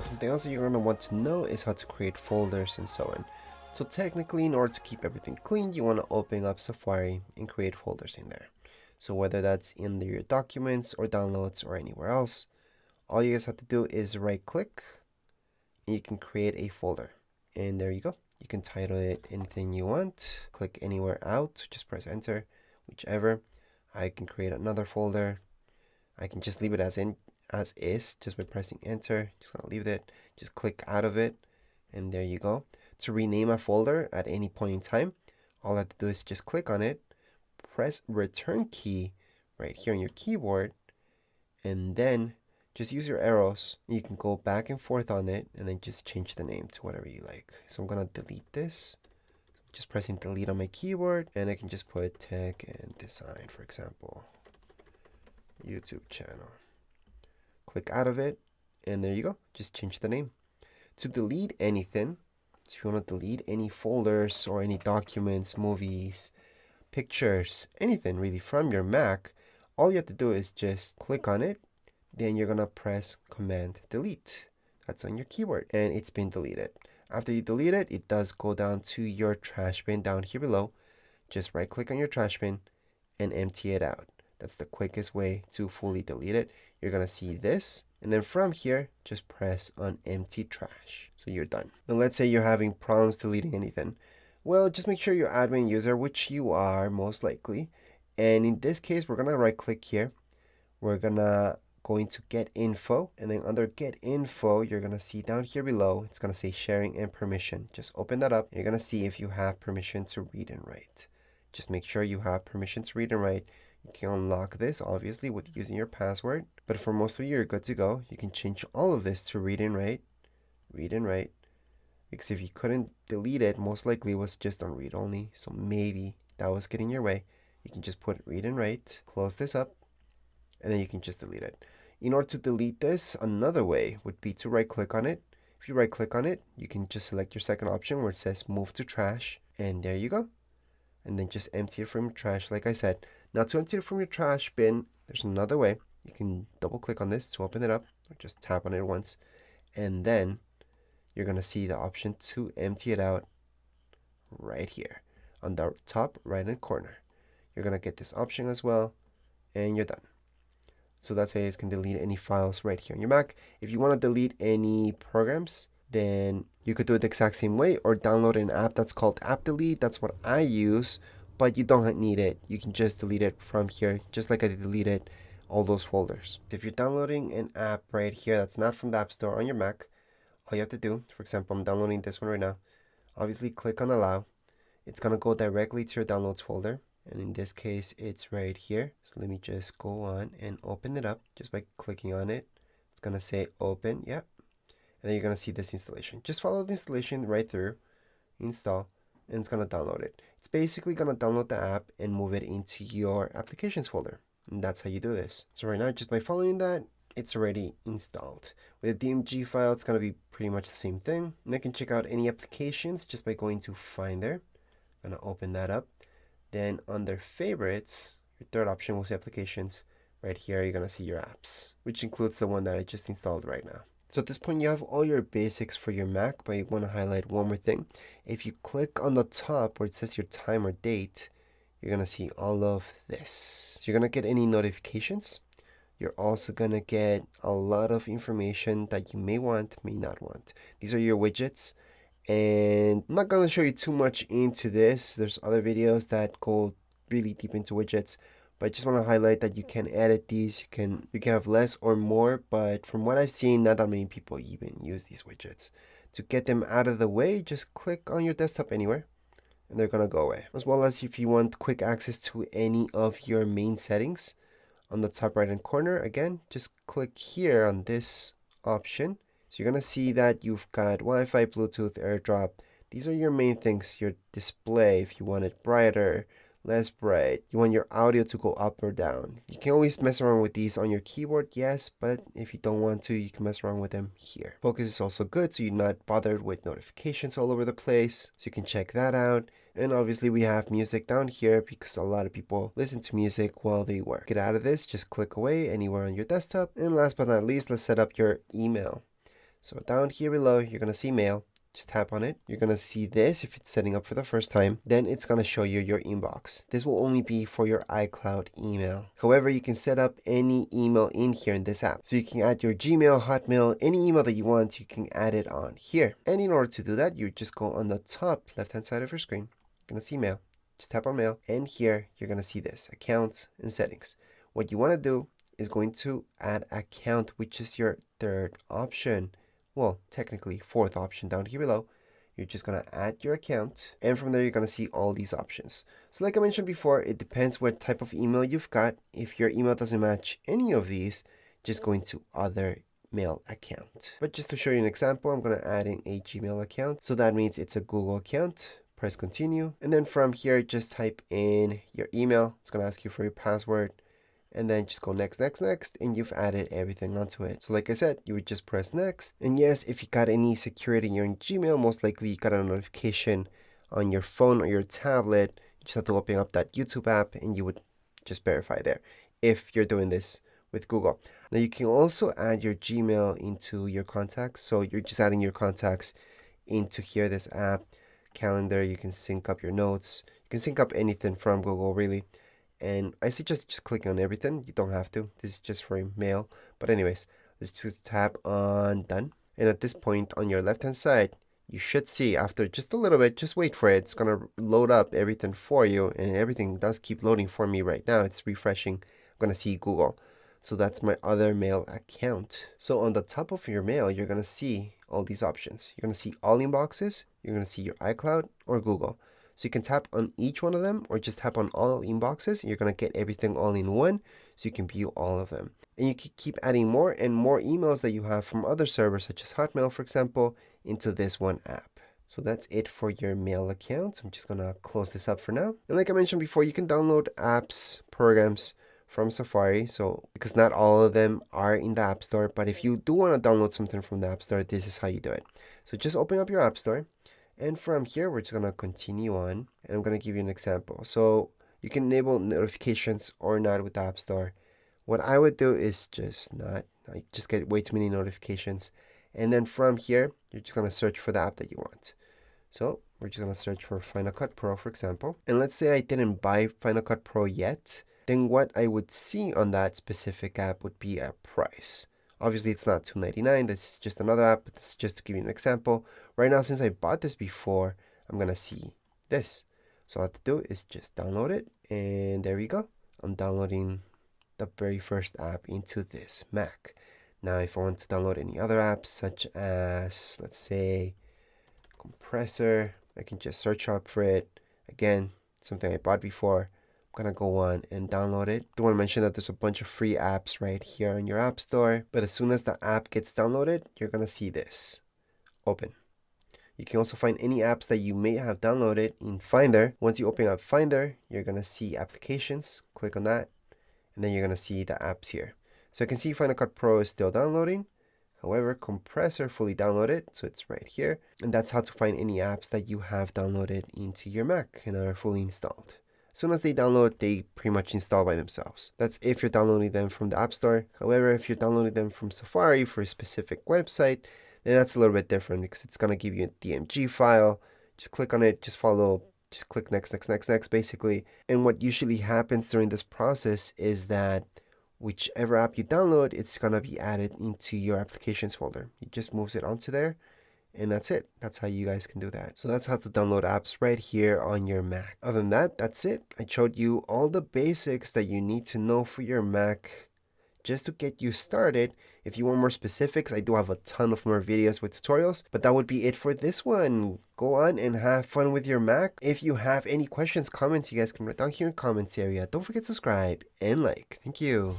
Now something else that you're going to want to know is how to create folders and so on. So technically, in order to keep everything clean, you want to open up Safari and create folders in there. So whether that's in your documents or downloads or anywhere else, all you guys have to do is right click and you can create a folder. And there you go. You can title it anything you want. Click anywhere out, just press enter, whichever. I can create another folder. I can just leave it as is just by pressing enter. Just gonna leave it. Just click out of it, and there you go. To rename a folder at any point in time, all I have to do is just click on it, press return key right here on your keyboard, and then just use your arrows. You can go back and forth on it and then just change the name to whatever you like. So I'm gonna delete this. Just pressing delete on my keyboard, and I can just put tech and design, for example, YouTube channel. Click out of it, and there you go. Just change the name. To delete anything, so if you want to delete any folders or any documents, movies, pictures, anything really from your Mac, all you have to do is just click on it. Then you're gonna press Command Delete. That's on your keyboard, and it's been deleted. After you delete it, it does go down to your trash bin down here below. Just right click on your trash bin and empty it out. That's the quickest way to fully delete it. You're gonna see this, and then from here, just press on empty trash. So you're done. Now let's say you're having problems deleting anything. Well, just make sure you're admin user, which you are most likely. And in this case, we're gonna right click here. We're gonna go into get info, and then under get info, you're gonna see down here below, it's gonna say sharing and permission. Just open that up. You're gonna see if you have permission to read and write. Just make sure you have permission to read and write. You can unlock this obviously with using your password, but for most of you, you're good to go. You can change all of this to read and write, because if you couldn't delete it, most likely it was just on read only. So maybe that was getting your way. You can just put read and write, close this up, and then you can just delete it. In order to delete this, another way would be to right click on it. If you right click on it, you can just select your second option where it says move to trash, and there you go. And then just empty it from your trash, like I said. Now to empty it from your trash bin, there's another way. You can double click on this to open it up, or just tap on it once, and then you're gonna see the option to empty it out right here on the top right hand corner. You're gonna get this option as well, and you're done. So that's how you can delete any files right here on your Mac. If you want to delete any programs, then you could do it the exact same way, or download an app that's called App Delete. That's what I use, but you don't need it. You can just delete it from here, just like I deleted all those folders. If you're downloading an app right here that's not from the App Store on your Mac, all you have to do, for example, I'm downloading this one right now. Obviously, click on Allow. It's going to go directly to your Downloads folder. And in this case, it's right here. So let me just go on and open it up just by clicking on it. It's going to say open, yep. And then you're going to see this installation. Just follow the installation right through, install, and it's going to download it. It's basically going to download the app and move it into your applications folder. And that's how you do this. So right now, just by following that, it's already installed. With a DMG file, it's going to be pretty much the same thing. And I can check out any applications just by going to Finder. I'm going to open that up. Then under favorites, your third option will say applications. Right here, you're going to see your apps, which includes the one that I just installed right now. So at this point, you have all your basics for your Mac, but you want to highlight one more thing. If you click on the top where it says your time or date, you're going to see all of this. So you're going to get any notifications. You're also going to get a lot of information that you may want, may not want. These are your widgets. And I'm not going to show you too much into this. There's other videos that go really deep into widgets, but I just want to highlight that you can edit these. You can have less or more, but from what I've seen, not that many people even use these widgets. To get them out of the way, just click on your desktop anywhere and they're going to go away. As well as if you want quick access to any of your main settings, on the top right hand corner, again, just click here on this option. So you're going to see that you've got Wi-Fi, Bluetooth, AirDrop. These are your main things. Your display, if you want it brighter, less bright. You want your audio to go up or down. You can always mess around with these on your keyboard, yes, but if you don't want to, you can mess around with them here. Focus is also good, so you're not bothered with notifications all over the place. So you can check that out. And obviously we have music down here because a lot of people listen to music while they work. Get out of this, just click away anywhere on your desktop. And last but not least, let's set up your email. So down here below, you're going to see mail. Just tap on it. You're going to see this if it's setting up for the first time. Then it's going to show you your inbox. This will only be for your iCloud email. However, you can set up any email in here in this app. So you can add your Gmail, Hotmail, any email that you want, you can add it on here. And in order to do that, you just go on the top left-hand side of your screen. You're going to see mail. Just tap on mail. And here, you're going to see this, accounts and settings. What you want to do is going to add account, which is your third option. Well, technically fourth option down here below. You're just going to add your account, and from there you're going to see all these options. So like I mentioned before, it depends what type of email you've got. If your email doesn't match any of these, just go into other mail account. But just to show you an example, I'm going to add in a Gmail account. So that means it's a Google account. Press continue, and then from here just type in your email. It's going to ask you for your password. And then just go next, next, next, and you've added everything onto it. So like I said, you would just press next. And yes, if you got any security in your Gmail, most likely you got a notification on your phone or your tablet. You just have to open up that YouTube app and you would just verify there if you're doing this with Google. Now you can also add your Gmail into your contacts. So you're just adding your contacts into here, this app, calendar. You can sync up your notes. You can sync up anything from Google, really. And I suggest just clicking on everything. You don't have to. This is just for mail. But anyways, let's just tap on done. And at this point on your left hand side, you should see after just a little bit, just wait for it. It's going to load up everything for you. And everything does keep loading for me right now. It's refreshing. I'm going to see Google. So that's my other mail account. So on the top of your mail, you're going to see all these options. You're going to see all inboxes. You're going to see your iCloud or Google. So you can tap on each one of them or just tap on all inboxes. You're going to get everything all in one so you can view all of them. And you can keep adding more and more emails that you have from other servers such as Hotmail, for example, into this one app. So that's it for your mail account. I'm just going to close this up for now. And like I mentioned before, you can download apps, programs from Safari. So because not all of them are in the App Store, but if you do want to download something from the App Store, this is how you do it. So just open up your App Store. And from here, we're just going to continue on. And I'm going to give you an example. So you can enable notifications or not with the App Store. What I would do is just not. I just get way too many notifications. And then from here, you're just going to search for the app that you want. So we're just going to search for Final Cut Pro, for example. And let's say I didn't buy Final Cut Pro yet. Then what I would see on that specific app would be a price. Obviously, it's not $2.99. This is just another app. But this is just to give you an example. Right now, since I bought this before, I'm going to see this. So all I have to do is just download it. And there we go. I'm downloading the very first app into this Mac. Now, if I want to download any other apps, such as, let's say, compressor, I can just search up for it. Again, something I bought before. I'm going to go on and download it. I do want to mention that there's a bunch of free apps right here in your app store. But as soon as the app gets downloaded, you're going to see this. Open. You can also find any apps that you may have downloaded in Finder. Once you open up Finder, you're going to see applications. Click on that. And then you're going to see the apps here. So you can see Final Cut Pro is still downloading. However, Compressor fully downloaded. So it's right here. And that's how to find any apps that you have downloaded into your Mac and are fully installed. As soon as they download, they pretty much install by themselves. That's if you're downloading them from the App Store. However, if you're downloading them from Safari for a specific website, then that's a little bit different because it's going to give you a DMG file. Just click on it, just follow, just click next, next, next, next, basically. And what usually happens during this process is that whichever app you download, it's going to be added into your applications folder. It just moves it onto there. And that's it. That's how you guys can do that. So that's how to download apps right here on your Mac. Other than that, that's it. I showed you all the basics that you need to know for your Mac just to get you started. If you want more specifics, I do have a ton of more videos with tutorials, but that would be it for this one. Go on and have fun with your Mac. If you have any questions, comments, you guys can write down here in the comments area. Don't forget to subscribe and like. Thank you.